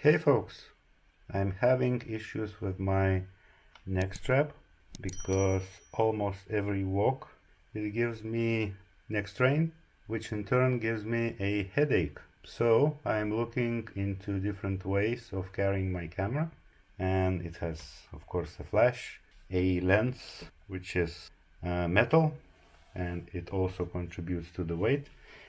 Hey folks, I'm having issues with my neck strap because almost every walk it gives me neck strain, which in turn gives me a headache. So I'm looking into different ways of carrying my camera, and it has of course a flash, a lens which is metal, and it also contributes to the weight,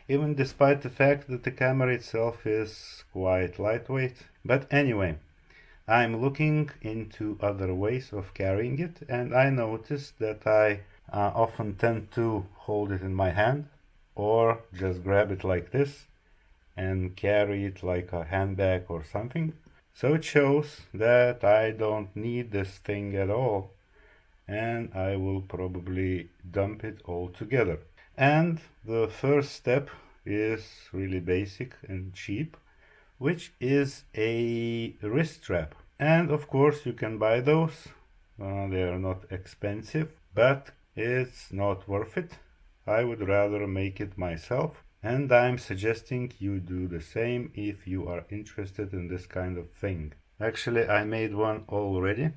even despite the fact that the camera itself is quite lightweight. But anyway, I'm looking into other ways of carrying it, and I noticed that I often tend to hold it in my hand or just grab it like this and carry it like a handbag or something. So it shows that I don't need this thing at all, and I will probably dump it all together. And the first step is really basic and cheap, which is a wrist strap. And of course, you can buy those. They are not expensive, but it's not worth it. I would rather make it myself. And I'm suggesting you do the same if you are interested in this kind of thing. Actually, I made one already.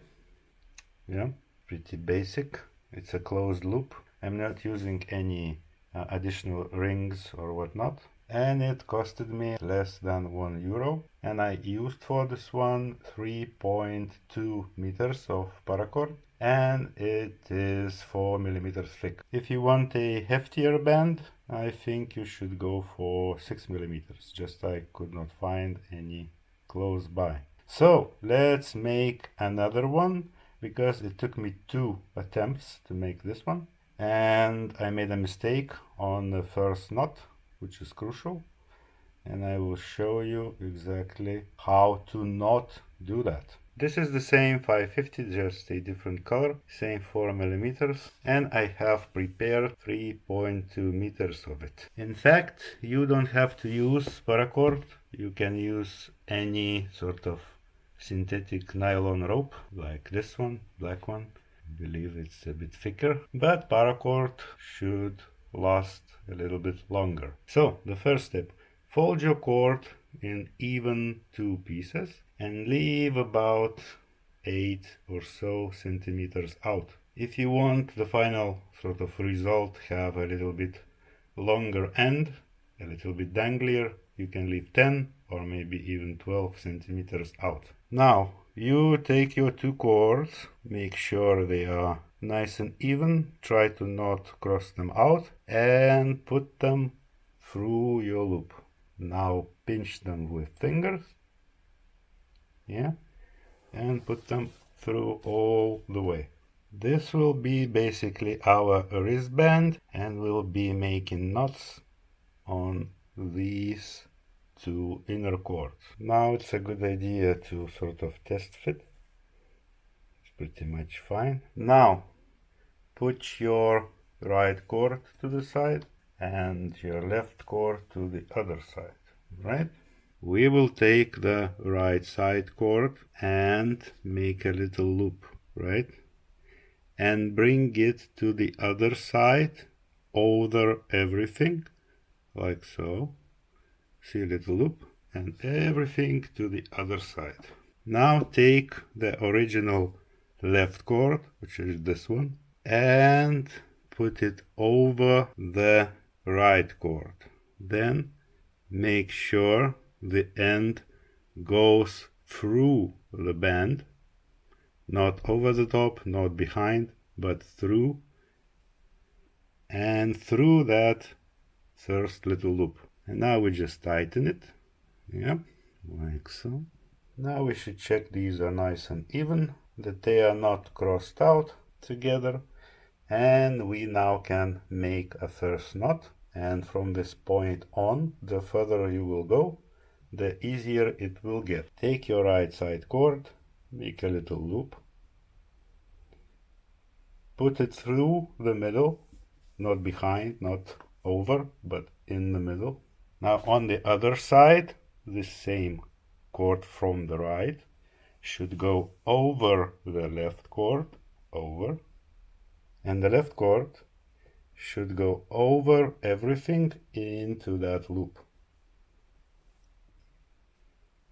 Yeah, pretty basic. It's a closed loop. I'm not using any additional rings or whatnot, and it costed me less than €1, and I used for this one 3.2 meters of paracord, and it is 4 millimeters thick. If you want a heftier band, I think you should go for 6 millimeters. Just I could not find any close by. So let's make another one, because it took me 2 attempts to make this one, and I made a mistake on the first knot, which is crucial, and I will show you exactly how to not do that. This is the same 550, just a different color, same 4 millimeters, and I have prepared 3.2 meters of it. In fact, you don't have to use paracord. You can use any sort of synthetic nylon rope like this one, black one. I believe it's a bit thicker, but paracord should last a little bit longer. So the first step, fold your cord in even 2 pieces and leave about 8 or so centimeters out. If you want the final sort of result have a little bit longer end, a little bit danglier, you can leave 10 or maybe even 12 centimeters out. Now you take your 2 cords, make sure they are nice and even, try to not cross them out, and put them through your loop. Now pinch them with fingers, yeah, and put them through all the way. This will be basically our wristband, and we'll be making knots on these 2 inner cords. Now it's a good idea to sort of test fit. It's pretty much fine. Now put your right cord to the side and your left cord to the other side, right? We will take the right side cord and make a little loop, right? And bring it to the other side over everything, like so. See a little loop, and everything to the other side. Now take the original left cord, which is this one, and put it over the right cord. Then make sure the end goes through the band, not over the top, not behind, but through, and through that first little loop. And now we just tighten it, yeah, like so. Now we should check these are nice and even, that they are not crossed out together, and we now can make a first knot. And from this point on, the further you will go, the easier it will get. Take your right side cord, make a little loop, put it through the middle, not behind, not over, but in the middle. Now on the other side, the same cord from the right should go over the left cord, over, and the left cord should go over everything into that loop.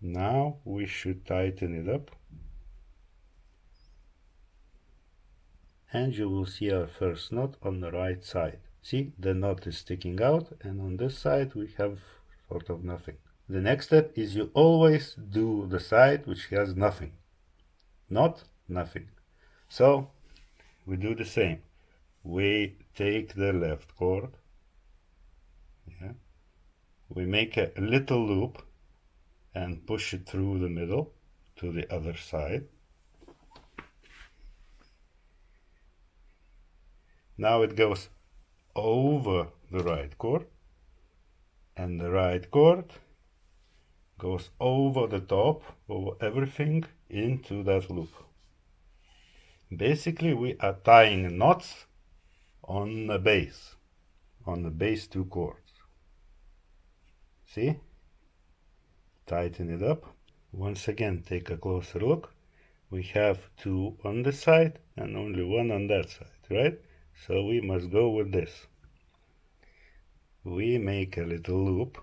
Now we should tighten it up. And you will see our first knot on the right side. See, the knot is sticking out, and on this side we have sort of nothing. The next step is you always do the side which has nothing. Not nothing. So we do the same. We take the left cord. Yeah. We make a little loop and push it through the middle to the other side. Now it goes over the right cord, and the right cord goes over the top, over everything, into that loop. Basically, we are tying knots on the base two cords. See? Tighten it up. Once again, take a closer look. We have two on this side and only one on that side, right? So we must go with this. We make a little loop,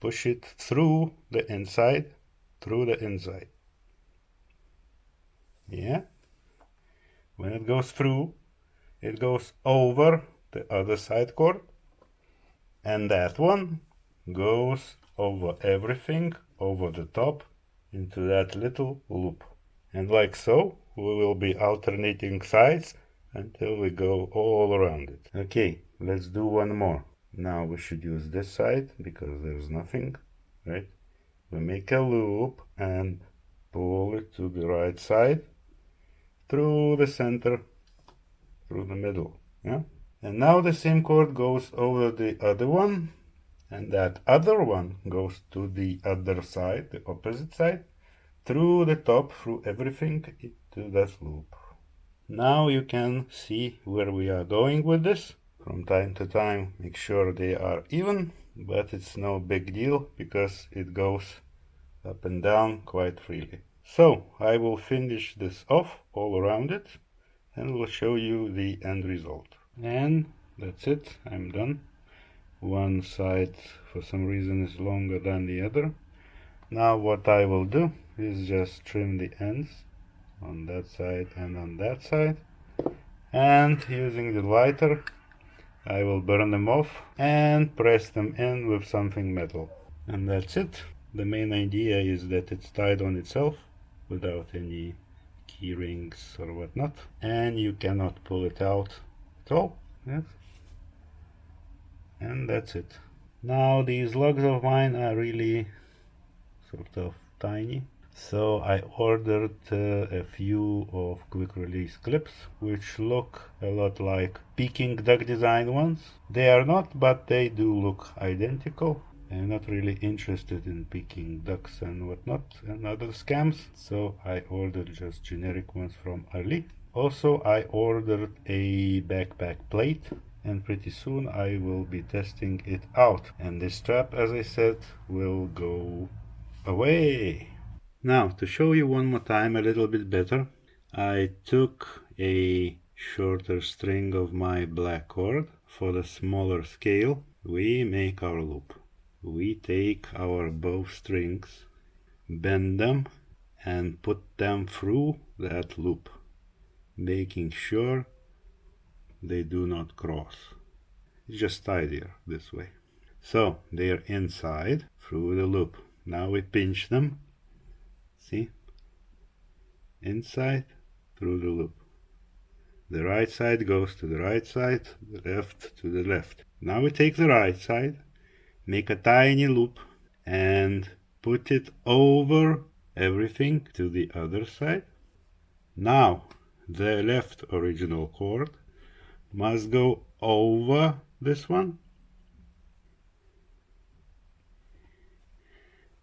push it through the inside, Yeah. When it goes through, it goes over the other side cord, and that one goes over everything, over the top, into that little loop. And like so, we will be alternating sides until we go all around it. Okay, let's do one more. Now we should use this side because there's nothing, right? We make a loop and pull it to the right side, through the center, through the middle, yeah? And now the same cord goes over the other one, and that other one goes to the other side, the opposite side, through the top, through everything, into that loop. Now you can see where we are going with this. From time to time, make sure they are even, but it's no big deal because it goes up and down quite freely. So I will finish this off all around it and will show you the end result. And that's it, I'm done. One side for some reason is longer than the other. Now what I will do is just trim the ends on that side and on that side, and using the lighter I will burn them off and press them in with something metal. And that's it. The main idea is that it's tied on itself without any key rings or whatnot, and you cannot pull it out at all. Yes. And that's it. Now these lugs of mine are really sort of tiny, so I ordered a few of quick release clips which look a lot like Peking duck design ones. They are not, but they do look identical. I'm not really interested in Peking ducks and whatnot and other scams, so I ordered just generic ones from Ali. Also, I ordered a backpack plate, and pretty soon I will be testing it out. And this strap, as I said, will go away. Now, to show you one more time a little bit better, I took a shorter string of my black cord. For the smaller scale, we make our loop. We take our bow strings, bend them, and put them through that loop, making sure they do not cross. It's just tidier this way. So they're inside through the loop. Now we pinch them. See? Inside through the loop. The right side goes to the right side, the left to the left. Now we take the right side, make a tiny loop, and put it over everything to the other side. Now the left original cord must go over this one,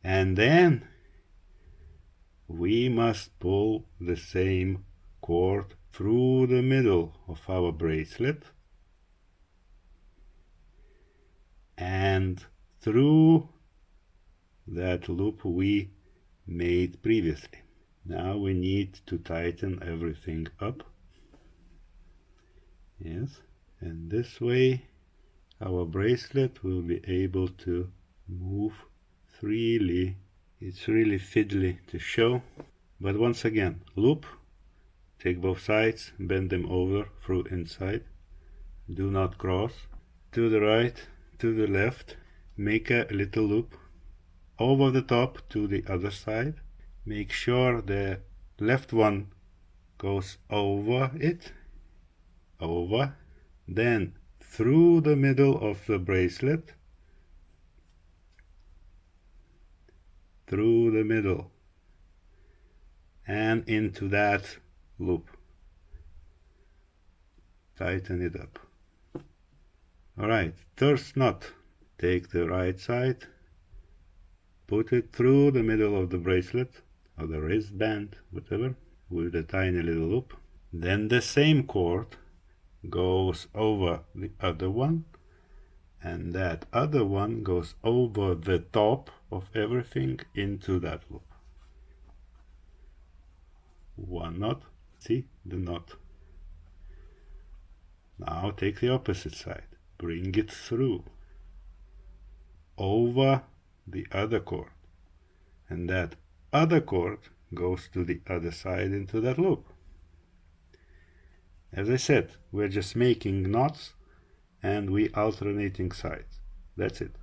and then we must pull the same cord through the middle of our bracelet and through that loop we made previously. Now we need to tighten everything up. Yes, and this way our bracelet will be able to move freely. It's really fiddly to show, but once again, loop, take both sides, bend them over through inside, do not cross, to the right, to the left, make a little loop, over the top to the other side, make sure the left one goes over it, over, then through the middle of the bracelet, through the middle, and into that loop. Tighten it up. Alright, first knot. Take the right side, put it through the middle of the bracelet, or the wristband, whatever, with a tiny little loop. Then the same cord goes over the other one, and that other one goes over the top of everything into that loop. One knot, see the knot. Now take the opposite side, bring it through, over the other cord, and that other cord goes to the other side into that loop. As I said, we're just making knots and we alternating sides. That's it.